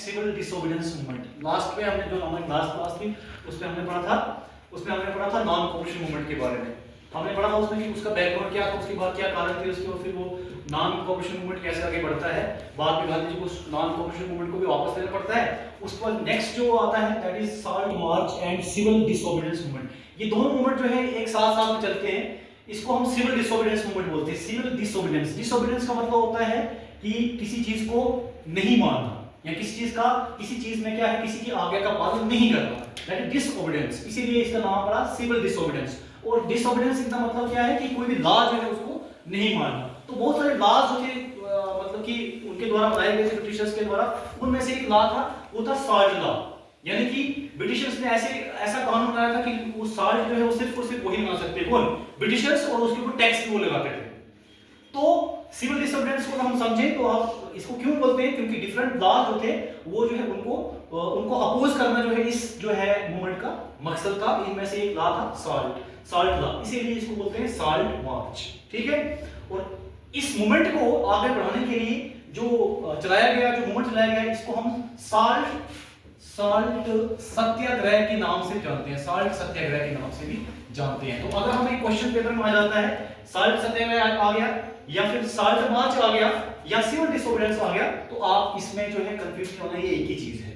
Civil disobedience movement. Last में हमने जो हमारी लास्ट क्लास थी उसमें हमने पढ़ा था नॉन कोऑपरेशन मूवमेंट के बारे में। हमने पढ़ा था उसमें कि उसका बैकग्राउंड क्या था, उसके बाद क्या कारण थे उसके, और फिर वो नॉन कोऑपरेशन मूवमेंट कैसे आगे बढ़ता है। बाद में गांधी जी को नॉन कोऑपरेशन मूवमेंट को भी वापस लेना पड़ता है। उसके बाद नेक्स्ट जो आता है that is salt march and civil disobedience movement. ये दोनों मूवमेंट जो है एक साथ साथ में चलते हैं। इसको हम सिविल डिसोबीडियंस मूवमेंट बोलते हैं। सिविल डिसोबीडियंस, डिसोबीडियंस का मतलब होता है कि किसी चीज को नहीं मानना, या किसी चीज में क्या है, किसी की आज्ञा का पालन नहीं करना, दैट इज डिसओबीडियंस। इसीलिए इसका नाम पड़ा सिविल डिसओबीडियंस। और डिसओबीडियंस का मतलब क्या है कि कोई भी लॉ जो है उसको नहीं मानना। तो बहुत सारे लॉज जो थे मतलब कि उनके द्वारा बनाए गए थे ब्रिटिशर्स के द्वारा, उनमें से एक लॉ था, वो था साल्ट लॉ। यानी कि ब्रिटिशर्स ने ऐसा कानून बनाया था कि वो साल्ट जो है वो सिर्फ और सिर्फ वही बना सकते हैं, कौन, ब्रिटिशर्स, और उसके ऊपर टैक्स भी वो लगाते थे। तो सिविल डिसोबीडियंस को हम समझें तो आप इसको क्यों बोलते हैं, क्योंकि डिफरेंट लॉ जो थे वो जो है उनको अपोज करना जो है इस जो है मूवमेंट का मकसद था। इनमें से एक लॉ था साल्ट लॉ, इसीलिए इसको बोलते हैं साल्ट मार्च। ठीक है। और इस मूवमेंट को आगे बढ़ाने के लिए जो मूवमेंट चलाया गया, इसको हम साल्ट सत्याग्रह के नाम से जानते हैं। साल्ट सत्याग्रह के नाम से भी जानते हैं। तो अगर हमें क्वेश्चन पेपर में आ जाता है साल्ट सत्याग्रह आ गया, या फिर साल्ट मार्च आ गया, या सिविल डिसोबीडियंस आ गया, तो आप इसमें जो है कंफ्यूज होना, ये एक ही चीज है,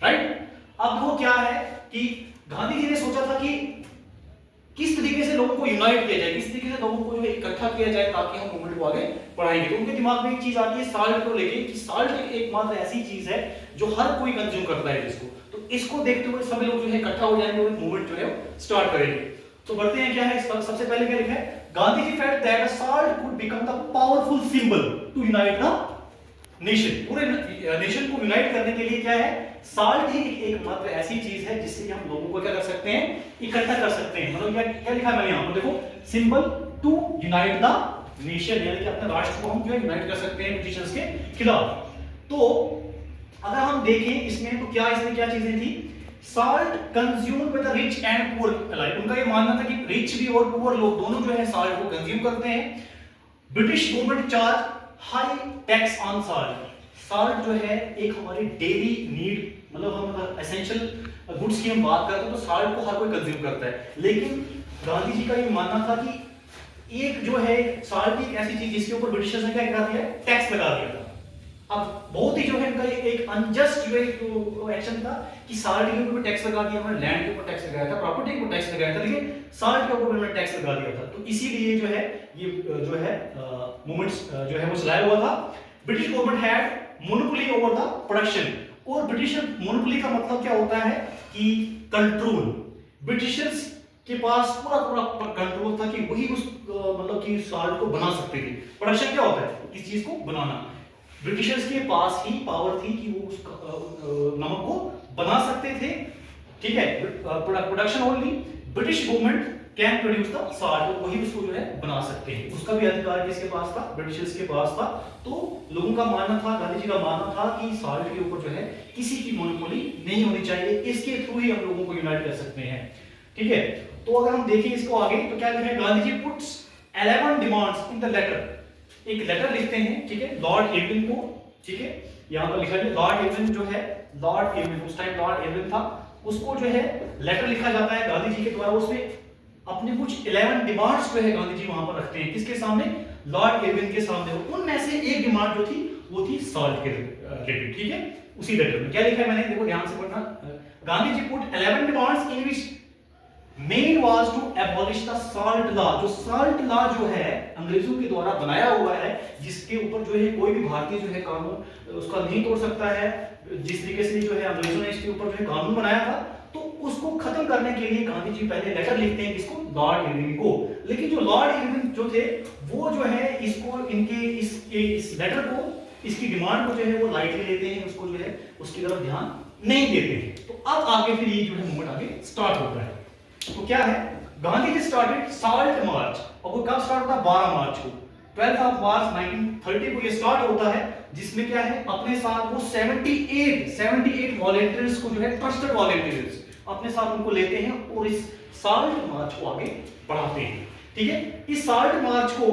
राइट। अब वो क्या है कि गांधी जी ने सोचा था कि किस तरीके से लोगों को यूनाइट किया जाए, किस तरीके से लोगों को जो है इकट्ठा किया जाए ताकि हम मूवमेंट को आगे बढ़ाएंगे। तो उनके दिमाग में एक चीज आती है साल्ट को लेके कि साल्ट एकमात्र ऐसी चीज है जो हर कोई कंज्यूम करता है जिसको, तो इसको देखते हुए सभी लोग जो है इकट्ठा हो जाएंगे और मूवमेंट जो है स्टार्ट करेंगे। तो बढ़ते हैं, क्या है सबसे पहले क्या लिखा है, Gandhi ji felt that salt could become the powerful symbol to unite the nation. पूरे नेशन को यूनाइट करने के लिए क्या है, साल्ट ही एकमात्र ऐसी चीज है जिससे हम लोगों को क्या कर सकते हैं, इकट्ठा कर सकते हैं। मतलब क्या लिखा है मैंने यहाँ पर देखो, symbol to unite the nation, यानी कि अपने राष्ट्र को हम जो है यूनाइट कर सकते हैं ब्रिटिशर्स के खिलाफ। तो अगर हम देखें इसमें तो इसमें क्या चीजें थी, salt consumed by the rich and poor alike. उनका ये मानना था कि रिच भी और पुअर लोग दोनों जो है साल्ट को कंज्यूम करते हैं। British government charge high tax on salt. Salt जो है एक हमारी डेली नीड, मतलब हम एसेंशियल गुड्स की हम बात करते हैं तो साल्ट को हर कोई कंज्यूम करता है। लेकिन गांधी जी का ये मानना था कि एक जो है साल्ट एक ऐसी चीज जिसके ऊपर ब्रिटिशर्स ने क्या कर दिया, टैक्स लगा दिया था। अब बहुत ही जो है इनका एक अनजस्ट जो एक्शन था कि साल्ट के ऊपर टैक्स लगा दिया, हमने लैंड के ऊपर टैक्स लगाया था, प्रॉपर्टी के ऊपर टैक्स लगाया था, लेकिन साल्ट के ऊपर हमने टैक्स लगा दिया था। तो इसीलिए जो है ये जो है मूवमेंट्स जो है वो चलाया हुआ था। British government had monopoly over the production. और ब्रिटिश मोनोपोली का मतलब क्या होता है कि कंट्रोल। ब्रिटिशर्स के पास पूरा कंट्रोल था कि वही उस मतलब कि साल्ट को बना सकते थे। प्रोडक्शन क्या होता है, किसी चीज को बनाना। ब्रिटिशर्स के पास ही पावर थी कि वो उस नमक को बना सकते थे। ठीक है, production only British government can produce the salt, वही उसको जो है बना सकते हैं। उसका भी अधिकार किसके पास था, ब्रिटिशर्स के पास था। तो लोगों का मानना था, गांधी जी का मानना था कि साल्ट के ऊपर जो है किसी की मोनोपोली नहीं होनी चाहिए, इसके थ्रू ही हम लोगों को यूनाइट कर सकते हैं। ठीक है, तो अगर हम देखें इसको आगे तो क्या लिखा है, Gandhi ji puts 11 demands in the letter. एक लेटर लिखते हैं, ठीक है, लॉर्ड इरविन को। ठीक है, यहां पर लिखा है लॉर्ड इरविन जो है, लॉर्ड इरविन उस टाइम लॉर्ड इरविन था, उसको जो है लेटर लिखा जाता है गांधी जी के द्वारा। उसमें अपने कुछ 11 डिमांड्स जो है गांधी जी वहां पर रखते हैं, किसके सामने, लॉर्ड इरविन के सामने। उनमें से एक डिमांड जो थी वो थी साल्ट के रिलेटेड। ठीक है, उसी लेटर में क्या लिखा है मैंने, देखो ध्यान से पढ़ना। Gandhi ji put 11 demands in which main was to abolish the salt law. जो साल्ट लॉ जो है अंग्रेजों के द्वारा बनाया हुआ है, जिसके ऊपर जो है कोई भी भारतीय जो है कानून उसका नहीं तोड़ सकता है, जिस तरीके से जो है अंग्रेजों ने इसके ऊपर जो है कानून बनाया था, तो उसको खत्म करने के लिए गांधी जी पहले लेटर लिखते हैं किसको, लॉर्ड इरविन को। लेकिन जो लॉर्ड इरविन जो थे वो जो है इसको इनके इस लेटर को, इसकी डिमांड को जो है वो लाइटली लेते हैं, उसको जो है उसकी तरफ ध्यान नहीं देते हैं। तो अब आगे फिर ये जो है मूवमेंट आगे स्टार्ट होता है। तो क्या है, गांधी जी स्टार्टेड साल्ट मार्च, और वो कब स्टार्ट होता है, 12 मार्च को, 12 ऑफ मार्च 1930 को ये स्टार्ट होता है। जिसमें क्या है, अपने साथ वो 78 वॉलंटियर्स को जो है, ट्रस्टेड वॉलंटियर्स अपने साथ उनको लेते हैं और इस साल्ट मार्च को आगे बढ़ाते हैं। ठीक है, इस साल्ट मार्च को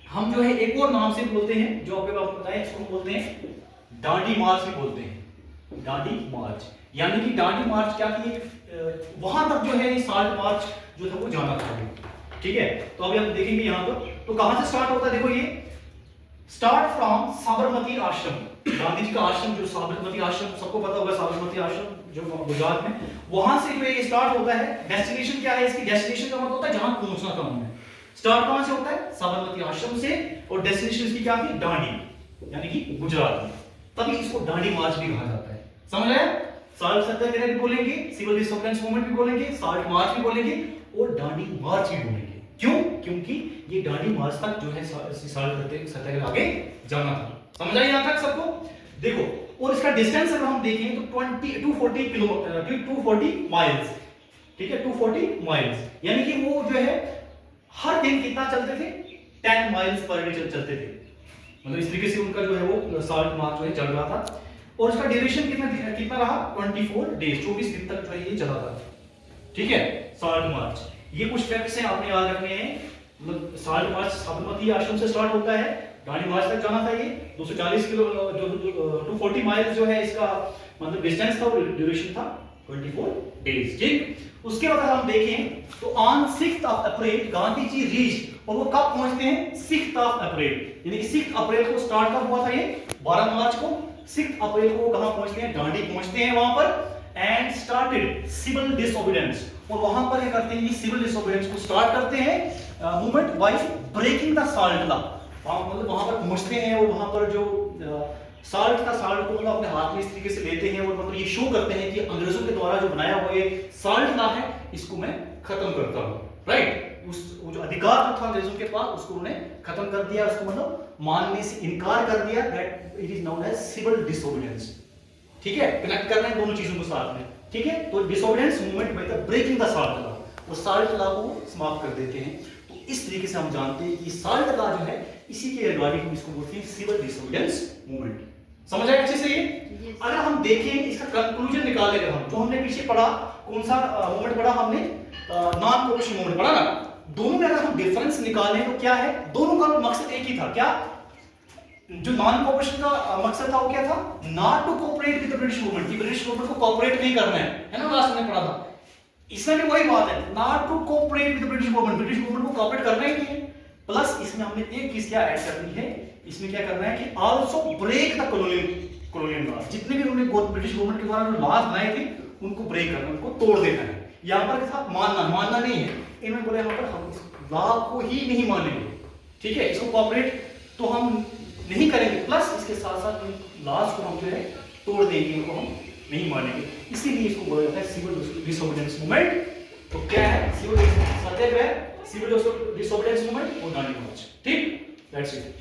हम जो है एक और नाम से बोलते हैं, जो आपको बताया, इसको बोलते हैं डांडी मार्च भी बोलते हैं। दांडी मार्च। यानी कि दांडी मार्च क्या थी, वहां तक जो है साल्ट मार्च जो था वो जाना था। ठीक है, तो अभी हम देखेंगे यहां पर। तो कहां से स्टार्ट होता है, देखो ये स्टार्ट फ्रॉम साबरमती आश्रम, गांधी जी का आश्रम जो साबरमती आश्रम, सबको पता होगा साबरमती आश्रम जो गुजरात में, वहां से जो ये स्टार्ट होता है। डेस्टिनेशन क्या है इसकी, डेस्टिनेशन का मतलब होता है जहां पहुंचना था हमें। स्टार्ट कहां से होता है, साबरमती आश्रम से, और डेस्टिनेशन इसकी क्या थी, दांडी, यानी कि गुजरात में। तभी इसको दांडी मार्च भी कहा जाता है। समझ आया? साल्ट सत्याग्रह भी बोलेंगे, सिविल डिसोबीडियंस मूवमेंट भी बोलेंगे, साल्ट मार्च भी बोलेंगे और दांडी मार्च भी बोलेंगे। क्यों? क्योंकि ये दांडी मार्च तक जो है साल्ट सत्याग्रह आगे जाना था। समझ आई यहां तक सबको? देखो, और इसका डिस्टेंस अगर हम देखें तो 240 माइल्स। ठीक है, 240 माइल्स, यानी कि वो जो है हर दिन कितना चलते थे, 10 माइल्स पर डे चलते थे। मतलब इस तरीके से उनका जो है वो साल्ट मार्च जो है चल रहा था। और इसका ड्यूरेशन कितना रहा, 24 डेज, 24 दिन तक जो है ये चला था। ठीक है, साल्ट मार्च। ये कुछ फैक्ट्स हैं आपने याद रखने हैं। मतलब साल्ट मार्च साबरमती आश्रम से स्टार्ट होता है, दांडी मार्च तक जाना था। ये 240 किलो जो 240 माइल्स जो है इसका मतलब डिस्टेंस था, और ड्यूरेशन था 24 डेज। ठीक, उसके बाद हम देखें तो on 6th of April Gandhi ji reach, और वो कब पहुंचते हैं, 6th ऑफ अप्रैल, यानी कि 6th अप्रैल को स्टार्ट कब हुआ था ये, 12 मार्च को। 6th अप्रैल को कहां पहुंचते हैं, दांडी पहुंचते हैं वहां पर, एंड स्टार्टेड सिविल डिसोबीडियंस। और वहां पर क्या करते हैं, ये सिविल डिसोबीडियंस को स्टार्ट करते हैं movement by breaking the salt law. मतलब वहां पर पहुंचते हैं और वहां पर जो साल्ट को मतलब अपने हाथ में इस तरीके से लेते हैं और मतलब ये शो करते हैं कि अंग्रेजों के द्वारा जो बनाया हुआ ये साल्ट लॉ है इसको मैं खत्म करता हूं। राइट, वो जो अधिकार था अंग्रेजों के पास उसको उन्होंने खत्म कर दिया, उसको मतलब मानने से इनकार कर दिया। That it is known as civil disobedience. ठीक है, कनेक्ट करना है दोनों चीजों को साथ में। ठीक है, तो disobedience movement by the breaking the salt law, वो साल्ट लॉ को समाप्त कर देते हैं। तो इस तरीके से हम जानते हैं कि साल्ट लॉ जो है इसी के रिगार्डिंग हम इसको बोलते हैं सिविल डिसोबीडियंस मूवमेंट। समझ आया अच्छे से ये? अगर हम देखें इसका कंक्लूजन निकाले, अगर हम जो हमने पीछे पढ़ा, कौन सा मूवमेंट पढ़ा हमने, नॉन कोऑपरेशन मूवमेंट पढ़ा ना। दोनों में अगर हम डिफरेंस निकालें तो क्या है, दोनों का मकसद एक ही था। क्या? जो नॉन कोऑपरेशन का मकसद था वो क्या था, not to cooperate with the British government, कि ब्रिटिश गवर्नमेंट को कोऑपरेट नहीं करना है ना, लास्ट में पढ़ा था। इसमें भी वही बात है, not to cooperate with the British government, British government को कोऑपरेट करना ही नहीं है। प्लस इसमें हमने एक चीज क्या ऐड करनी है, इसमें क्या करना है कि also break the colonial laws. जितने भी उन्होंने ब्रिटिश गवर्नमेंट के द्वारा जो लॉज बनाए थे उनको ब्रेक करना, उनको तोड़ देना है। यहाँ पर था मानना नहीं है, इन्होंने बोला यहाँ पर हम लॉ को ही नहीं मानेंगे। ठीक है, इसको कोऑपरेट तो हम नहीं करेंगे, प्लस इसके साथ साथ लॉज को हम जो है तोड़ देंगे, इनको हम नहीं मानेंगे। इसीलिए इसको बोला जाता है सिविल डिसोबीडियंस मूवमेंट। तो क्या है, सिविल सत्याग्रह, सिविल डिसोबीडियंस मूवमेंट और दांडी मार्च। ठीक, दैट्स इट।